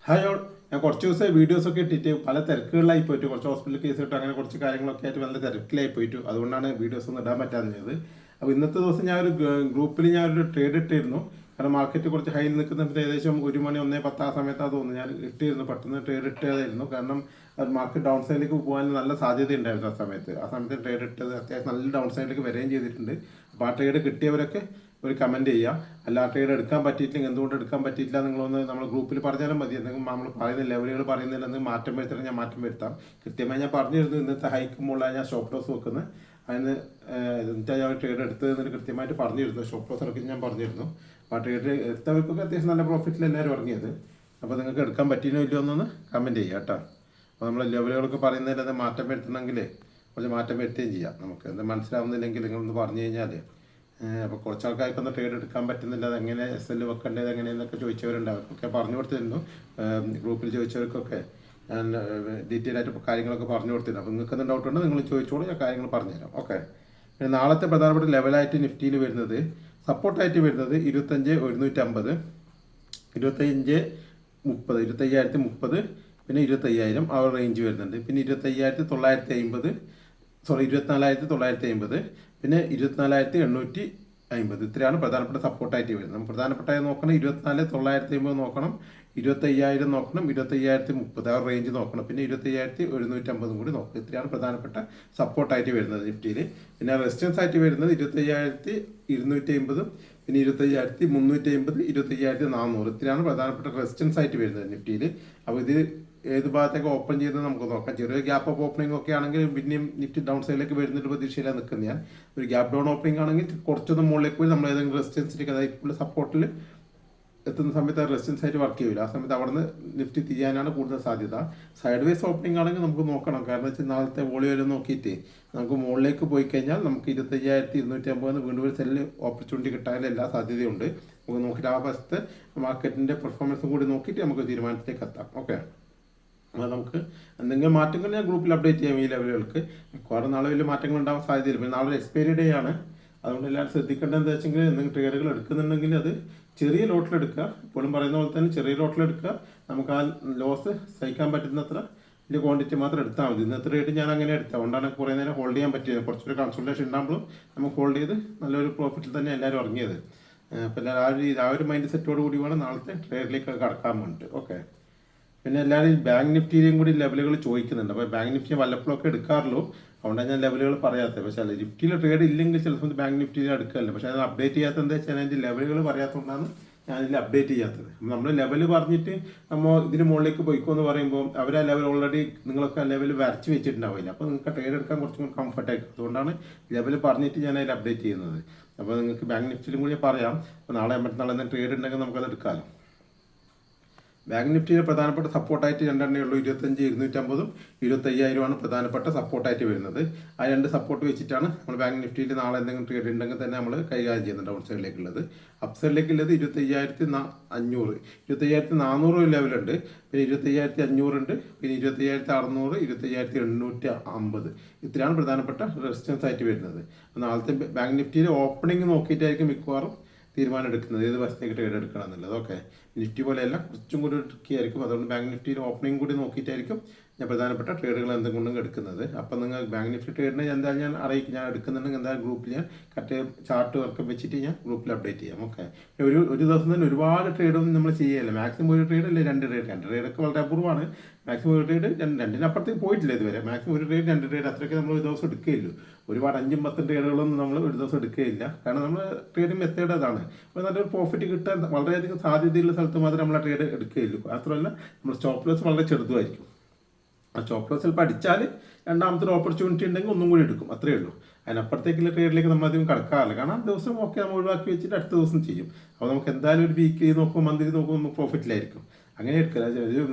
Hi all. ഞാൻ കുറച്ച് ദിവസം വീഡിയോസൊക്കെ ഇട്ടിട്ട് പല തിരക്കുകളിലായി പോയിട്ട് കുറച്ച് ഹോസ്പിറ്റൽ കേസ് ഇട്ട് അങ്ങനെ കുറച്ച് കാര്യങ്ങളൊക്കെ ആയിട്ട് നല്ല തിരക്കിലായി പോയിട്ട് അതുകൊണ്ടാണ് വീഡിയോസ് ഒന്നും ഇടാൻ പറ്റാഞ്ഞത്. അപ്പോൾ ഇന്നത്തെ ദിവസം ഞാനൊരു ഗ്രൂപ്പിൽ ഞാനൊരു ട്രേഡ് ഇട്ടിരുന്നു. കാരണം മാർക്കറ്റ് കുറച്ച് ഹൈയിൽ നിൽക്കുന്ന ഏകദേശം 1 മണി 1:10 ആ സമയത്താണ് തോന്നുന്നു ഞാൻ ഇട്ടിരുന്നു. പെട്ടെന്ന് ട്രേഡ് ഇട്ടതായിരുന്നു. കാരണം മാർക്കറ്റ് ഡൗൺ സൈഡിലേക്ക് പോകാൻ നല്ല സാധ്യത ഉണ്ടായിരുന്നു ആ സമയത്ത് ട്രേഡ് ഇട്ടത് അത്യാവശ്യം നല്ല ഡൗൺ സൈഡിലേക്ക് വരികയും ചെയ്തിട്ടുണ്ട്. അപ്പോൾ ആ ട്രേഡ് കിട്ടിയവരൊക്കെ ഒരു കമൻറ്റ് ചെയ്യുക. അല്ല ആ ട്രേഡ് എടുക്കാൻ പറ്റിയിട്ടില്ലെങ്കിൽ എന്തുകൊണ്ട് എടുക്കാൻ പറ്റിയിട്ടില്ല നിങ്ങളൊന്ന് നമ്മൾ ഗ്രൂപ്പിൽ പറഞ്ഞാലും മതി. എന്തെങ്കിലും നമ്മൾ പറയുന്ന ലെവലുകൾ പറയുന്നില്ലെന്ന് മാറ്റം വരുത്തണം, ഞാൻ മാറ്റം വരുത്താം. കൃത്യമായി ഞാൻ പറഞ്ഞിരുന്നു ഇന്നത്തെ ഹൈക്ക് മുകളിലാണ് ഞാൻ സ്റ്റോപ്പ് ലോസ് വെക്കുന്നത്. അതിന് എന്നിട്ടാണ് ഞാൻ ട്രേഡ് എടുത്തതെന്ന് കൃത്യമായിട്ട് പറഞ്ഞിരുന്നു. സ്റ്റോപ്പ് ലോസ് ഇറക്കി ഞാൻ പറഞ്ഞിരുന്നു. അപ്പോൾ ആ ട്രേഡ് എടുത്തവർക്കൊക്കെ അത്യാവശ്യം നല്ല പ്രോഫിറ്റിൽ എല്ലാവരും ഇറങ്ങിയത്. അപ്പോൾ നിങ്ങൾക്ക് എടുക്കാൻ പറ്റിയോ ഇല്ലയോ എന്നൊന്ന് കമൻറ്റ് ചെയ്യുക കേട്ടോ. അപ്പോൾ നമ്മൾ ലെവലുകളൊക്കെ പറയുന്നതിൽ മാറ്റം വരുത്തണമെങ്കിൽ കുറച്ച് മാറ്റം വരുത്തുകയും ചെയ്യാം. നമുക്ക് എന്താ മനസ്സിലാവുന്നില്ലെങ്കിൽ നിങ്ങളൊന്ന് പറഞ്ഞു കഴിഞ്ഞാൽ അപ്പോൾ കുറച്ച് ആൾക്കാർക്കൊന്നും ട്രേഡ് എടുക്കാൻ പറ്റുന്നില്ല. അതെങ്ങനെ SL വെക്കേണ്ടത് എങ്ങനെയെന്നൊക്കെ ചോദിച്ചവരുണ്ട്. അവർക്കൊക്കെ പറഞ്ഞു കൊടുത്തിരുന്നു. ഗ്രൂപ്പിൽ ചോദിച്ചവർക്കൊക്കെ ഞാൻ ഡീറ്റെയിൽ ആയിട്ട് കാര്യങ്ങളൊക്കെ പറഞ്ഞു കൊടുത്തിരുന്നു. അപ്പോൾ നിങ്ങൾക്ക് എന്തെങ്കിലും ഡൗട്ട് ഉണ്ടോ നിങ്ങൾ ചോദിച്ചോളൂ, ഞാൻ കാര്യങ്ങൾ പറഞ്ഞുതരാം. ഓക്കെ. പിന്നെ നാളത്തെ പ്രധാനപ്പെട്ട ലെവലായിട്ട് നിഫ്റ്റിയിൽ വരുന്നത് സപ്പോർട്ടായിട്ട് വരുന്നത് 25,150, 25,30, പിന്നെ 25,000 ആ ഒരു റേഞ്ച് വരുന്നുണ്ട്. പിന്നെ 24,950, പിന്നെ 24,850. ഇത്രയാണ് പ്രധാനപ്പെട്ട സപ്പോർട്ടായിട്ട് വരുന്നത്. പ്രധാനപ്പെട്ടതായി നോക്കണം 24,950 നോക്കണം, 25,000 നോക്കണം, 25,030 ആ റേഞ്ച് നോക്കണം, പിന്നെ 25,150 കൂടി നോക്കണം. ഇത്രയാണ് പ്രധാനപ്പെട്ട സപ്പോർട്ടായിട്ട് വരുന്നത് നിഫ്റ്റിയിൽ. പിന്നെ റെസിസ്റ്റൻസ് ആയിട്ട് വരുന്നത് 25,250, പിന്നെ 25,350, 25,400. ഇത്രയാണ് പ്രധാനപ്പെട്ട റെസിസ്റ്റൻസ് ആയിട്ട് വരുന്നത് നിഫ്റ്റിയിൽ. അപ്പോൾ ഇത് ഏത് ഭാഗത്തേക്ക് ഓപ്പൺ ചെയ്ത് നമുക്ക് നോക്കാം. ചെറിയ ഗ്യാപ്പ് ഓഫ് ഓപ്പണിംഗ് ഒക്കെ ആണെങ്കിൽ പിന്നെയും നിഫ്റ്റി ഡൗൺ സൈഡിലേക്ക് വരുന്നൊരു പ്രതീക്ഷയിലാണ് നിൽക്കുന്നത് ഞാൻ. ഒരു ഗ്യാപ്പ് ഡൗൺ ഓപ്പണിംഗ് ആണെങ്കിൽ കുറച്ചൊന്ന് മുകളിലേക്ക് പോയി നമ്മൾ ഏതെങ്കിലും റെസിസ്റ്റൻസിലേക്ക്, അതായത് സപ്പോർട്ടിൽ എത്തുന്ന സമയത്ത് ആ റെസിസ്റ്റൻസ് ആയിട്ട് വർക്ക് ചെയ്യില്ല. ആ സമയത്ത് അവിടെ നിന്ന് നിഫ്റ്റി തിരിയാനാണ് കൂടുതൽ സാധ്യത. സൈഡ് വേസ് ഓപ്പണിംഗ് ആണെങ്കിൽ നമുക്ക് നോക്കണം. കാരണം വെച്ചാൽ നാളത്തെ വോളിയം നോക്കിയിട്ട് നമുക്ക് മുകളിലേക്ക് പോയി കഴിഞ്ഞാൽ നമുക്ക് 25,250 വീണ്ടും ഒരു സെല്ല് ഓപ്പർച്യൂണിറ്റി കിട്ടാനുള്ള എല്ലാ സാധ്യതയുണ്ട്. നമുക്ക് നോക്കിയിട്ട് ആ വശത്ത് മാർക്കറ്റിൻ്റെ പെർഫോമൻസും കൂടി നോക്കിയിട്ട് നമുക്ക് തീരുമാനത്തിലേക്ക് എത്താം. ഓക്കെ. അപ്പോൾ നമുക്ക് എന്തെങ്കിലും മാറ്റങ്ങൾ ഞാൻ ഗ്രൂപ്പിൽ അപ്ഡേറ്റ് ചെയ്യാം. ഈ ലെവലുകൾക്ക് കുറേ നാളെ വലിയ മാറ്റങ്ങൾ ഉണ്ടാകാൻ സാധ്യതയില്ല. പിന്നെ നാളെ എക്സ്പയറി ഡേ ആണ്. അതുകൊണ്ട് എല്ലാവരും ശ്രദ്ധിക്കേണ്ടത് എന്താ വെച്ചെങ്കിൽ എന്തെങ്കിലും ട്രേഡുകൾ എടുക്കുന്നുണ്ടെങ്കിൽ അത് ചെറിയ ലോട്ടിലെടുക്കുക. ഇപ്പോഴും പറയുന്ന പോലെ തന്നെ ചെറിയ ലോട്ടിലെടുക്കുക. നമുക്ക് ആ ലോസ് സഹിക്കാൻ പറ്റുന്നത്ര വലിയ ക്വാണ്ടിറ്റി മാത്രം എടുത്താൽ മതി. ഇന്നത്തെ റേറ്റ് ഞാൻ അങ്ങനെ എടുത്തത്. അതുകൊണ്ടാണ് കുറേ നേരം ഹോൾഡ് ചെയ്യാൻ പറ്റിയത്. കുറച്ചൊരു കൺസൾട്ടേഷൻ ഉണ്ടാകുമ്പോഴും നമുക്ക് ഹോൾഡ് ചെയ്ത് നല്ലൊരു പ്രോഫിറ്റിൽ തന്നെ എല്ലാവരും ഇറങ്ങിയത്. അപ്പോൾ എല്ലാവരും ആ ഒരു മൈൻഡ് സെറ്റോട് കൂടി വേണം നാളത്തെ ട്രേഡിലേക്ക് കടക്കാൻ വേണ്ടിയിട്ട്. ഓക്കെ. പിന്നെ എല്ലാവരും ബാങ്ക് നിഫ്റ്റിയിലും കൂടി ലെവലുകൾ ചോദിക്കുന്നുണ്ട്. അപ്പോൾ ബാങ്ക് നിഫ്റ്റി വല്ലപ്പോഴൊക്കെ എടുക്കാറുള്ളൂ. അതുകൊണ്ടാണ് ഞാൻ ലെവലുകൾ പറയാത്തത്. പക്ഷേ അല്ല, നിഫ്റ്റിയിൽ ട്രേഡ് ഇല്ലെങ്കിൽ ചില സമയത്ത് ബാങ്ക് നിഫ്റ്റിയിൽ എടുക്കാറില്ല. പക്ഷേ അത് അപ്ഡേറ്റ് ചെയ്യാത്തത് എന്താ വെച്ചാൽ അതിൻ്റെ ലെവലുകൾ പറയാത്തതുകൊണ്ടാണ് ഞാനിതിൽ അപ്ഡേറ്റ് ചെയ്യാത്തത്. നമ്മൾ ലെവൽ പറഞ്ഞിട്ട് നമ്മൾ ഇതിന് മുകളിലേക്ക് പോയിക്കോ എന്ന് പറയുമ്പോൾ അവർ ആ ലെവൽ ഓൾറെഡി നിങ്ങളൊക്കെ ആ ലെവൽ വരച്ച് വെച്ചിട്ടുണ്ടാവില്ല. അപ്പോൾ നിങ്ങൾക്ക് ട്രേഡ് എടുക്കാൻ കുറച്ചും കൂടി കംഫർട്ടായിരിക്കും. അതുകൊണ്ടാണ് ലെവൽ പറഞ്ഞിട്ട് ഞാൻ അതിൽ അപ്ഡേറ്റ് ചെയ്യുന്നത്. അപ്പോൾ നിങ്ങൾക്ക് ബാങ്ക് നിഫ്റ്റിയിലും കൂടി പറയാം. അപ്പോൾ നാളെ മറ്റന്നാളെ എന്തെങ്കിലും ട്രേഡ് ഉണ്ടെങ്കിൽ നമുക്കത് എടുക്കാമല്ലോ. ബാങ്ക് നിഫ്റ്റിയുടെ പ്രധാനപ്പെട്ട സപ്പോർട്ടായിട്ട് രണ്ടെണ്ണേ ഉള്ളൂ. 25,250, 25,000 പ്രധാനപ്പെട്ട സപ്പോർട്ടായിട്ട് വരുന്നത്. ആ രണ്ട് സപ്പോർട്ട് വെച്ചിട്ടാണ് നമ്മൾ ബാങ്ക് നിഫ്റ്റിയിൽ നാളെ എന്തെങ്കിലും ട്രേഡ് ഉണ്ടെങ്കിൽ തന്നെ നമ്മൾ കൈകാര്യം ചെയ്യുന്നത്. ഡൗൺ സൈഡിലേക്കുള്ളത്. അപ്പ് സൈഡിലേക്കുള്ളത് 25,500, 25,400 ലെവലുണ്ട്, പിന്നെ 25,500 ഉണ്ട്, പിന്നെ 25,600, 25,850. ഇത്രയാണ് പ്രധാനപ്പെട്ട റെസിസ്റ്റൻസ് ആയിട്ട് വരുന്നത്. നാളത്തെ ബാങ്ക് നിഫ്റ്റിയിൽ ഓപ്പണിംഗ് നോക്കിയിട്ടായിരിക്കും മിക്കവാറും തീരുമാനം എടുക്കുന്നത് ഏത് വശത്തേക്ക് ട്രേഡ് എടുക്കണം എന്നുള്ളത്. ഓക്കെ. നിഫ്റ്റി പോലെയല്ല, കുറച്ചും കൂടി ട്രിക്കി ആയിരിക്കും. അതുകൊണ്ട് ബാങ്ക് നിഫ്റ്റിയിൽ ഓപ്പണിംഗ് കൂടി നോക്കിയിട്ടായിരിക്കും ഞാൻ പ്രധാനപ്പെട്ട ട്രേഡുകൾ എന്തെങ്കിലും എടുക്കുന്നത്. അപ്പം നിങ്ങൾ ബാങ്ക് നിഫ്റ്റി ട്രേഡിനെ എന്തായാലും ഞാൻ അറിയിക്കും. ഞാൻ എടുക്കുന്നുണ്ടെങ്കിൽ എന്തായാലും ഗ്രൂപ്പിൽ ഞാൻ ചാർട്ട് വർക്ക് വെച്ചിട്ട് ഞാൻ ഗ്രൂപ്പിൽ അപ്ഡേറ്റ് ചെയ്യാം. ഓക്കെ. ഒരു ദിവസം തന്നെ ഒരുപാട് ട്രേഡൊന്നും നമ്മൾ ചെയ്യല്ല. മാക്സിമം ഒരു ട്രേഡ് അല്ലേ 2 ട്രേഡ്. 2 ട്രേഡൊക്കെ വളരെ അപൂർവമാണ്. മാക്സിമം ഒരു ട്രേഡ് രണ്ടിനപ്പുറത്തേക്ക് പോയിട്ടില്ല ഇതുവരെ. മാക്സിമം ഒരു ട്രേഡ് 2 ട്രേഡ് അത്രയൊക്കെ നമ്മൾ ഒരു ദിവസം എടുക്കുകയുള്ളൂ. ഒരുപാട് 5ഉം 10ഉം ട്രേഡുകളൊന്നും നമ്മൾ ഒരു ദിവസം എടുക്കുകയില്ല. കാരണം നമ്മൾ ട്രേഡിംഗ് മെത്തേഡ് അതാണ്. അപ്പോൾ നല്ലൊരു പ്രോഫിറ്റ് കിട്ടാൻ വളരെയധികം സാധ്യതയുള്ള സ്ഥലത്ത് മാത്രമേ നമ്മൾ ആ ട്രേഡ് എടുക്കുകയുള്ളൂ. മാത്രമല്ല നമ്മൾ സ്റ്റോപ്പ് ലോസ് വളരെ ചെറുതുമായിരിക്കും. ആ സ്റ്റോപ്പ് ലോസ് ചിലപ്പോൾ അടിച്ചാൽ രണ്ടാമത്തെ ഒരു ഓപ്പർച്യൂണിറ്റി ഉണ്ടെങ്കിൽ ഒന്നും കൂടി എടുക്കും. അത്രയേ ഉള്ളൂ. അതിനപ്പുറത്തേക്കുള്ള ട്രേഡിലേക്ക് നമ്മൾ അധികം കടക്കാറില്ല. കാരണം ദിവസം ഓക്കെ നമ്മൾ ഒഴിവാക്കി വെച്ചിട്ട് അടുത്ത ദിവസം ചെയ്യും. അപ്പോൾ നമുക്ക് എന്തായാലും ഒരു വീക്ക് നോക്കുമ്പോൾ മന്ത്ലി നോക്കുമ്പോൾ നമുക്ക് പ്രോഫിറ്റിലായിരിക്കും. അങ്ങനെ എടുക്കില്ല.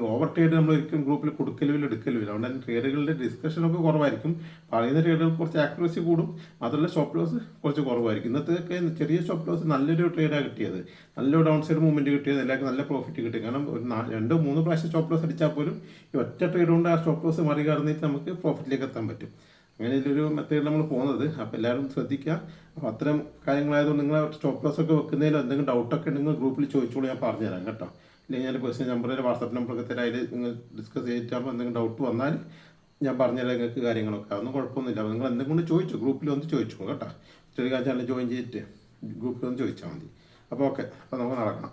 ഓവർ ട്രേഡ് നമ്മൾ ഒരിക്കലും ഗ്രൂപ്പിൽ കൊടുക്കലുമില്ല, എടുക്കലുമില്ല. അതുകൊണ്ട് തന്നെ ട്രേഡുകളുടെ ഡിസ്കഷനൊക്കെ കുറവായിരിക്കും. പറയുന്ന ട്രേഡുകൾ കുറച്ച് ആക്യുറസി കൂടും. മാത്രമല്ല സ്റ്റോപ്പ് ലോസ് കുറച്ച് കുറവായിരിക്കും. ഇന്നത്തെയൊക്കെ ചെറിയ സ്റ്റോപ്പ് ലോസ് നല്ലൊരു ട്രേഡാണ് കിട്ടിയത്. നല്ലൊരു ഡൗൺ സൈഡ് മൂവ്മെൻറ്റ് കിട്ടിയത്. എല്ലാവർക്കും നല്ല പ്രോഫിറ്റ് കിട്ടി. കാരണം ഒരു 2-3 പ്രാവശ്യം സ്റ്റോപ്പ് ലോസ് അടിച്ചാൽ പോലും ഈ ഒറ്റ ട്രേഡ് കൊണ്ട് ആ സ്റ്റോപ്പ് ലോസ് മറികടന്നിട്ട് നമുക്ക് പ്രോഫിറ്റിലേക്ക് എത്താൻ പറ്റും. അങ്ങനെ ഇതിലൊരു മെത്തേഡ് നമ്മൾ പോകുന്നത്. അപ്പോൾ എല്ലാവരും ശ്രദ്ധിക്കുക. അപ്പോൾ അത്തരം കാര്യങ്ങളായതുകൊണ്ട് നിങ്ങൾ സ്റ്റോപ്പ് ലോസ് ഒക്കെ വെക്കുന്നതിൽ എന്തെങ്കിലും ഡൗട്ടൊക്കെ ഉണ്ടെങ്കിൽ ഗ്രൂപ്പിൽ ചോദിച്ചോളൂ, ഞാൻ പറഞ്ഞുതരാം കേട്ടോ. ഇല്ലെങ്കിൽ ഞാൻ പേഴ്സണൽ നമ്പറിൽ വാട്സാപ്പ് നമ്പറൊക്കെ തരാം. അതിൽ നിങ്ങൾ ഡിസ്കസ് ചെയ്തിട്ടാകുമ്പോൾ എന്തെങ്കിലും ഡൗട്ട് വന്നാൽ ഞാൻ പറഞ്ഞുതരാം നിങ്ങൾക്ക് കാര്യങ്ങളൊക്കെ. അതൊന്നും കുഴപ്പമൊന്നുമില്ല. നിങ്ങൾ എന്തെങ്കിലും ചോദിച്ചു, ഗ്രൂപ്പിൽ വന്ന് ചോദിച്ചു കേട്ടോ. ടെലിഗ്രാം ചാനൽ ജോയിൻ ചെയ്തിട്ട് ഗ്രൂപ്പിൽ വന്ന് ചോദിച്ചാൽ മതി. അപ്പോൾ ഓക്കെ, അപ്പോൾ നമുക്ക് നടക്കണം.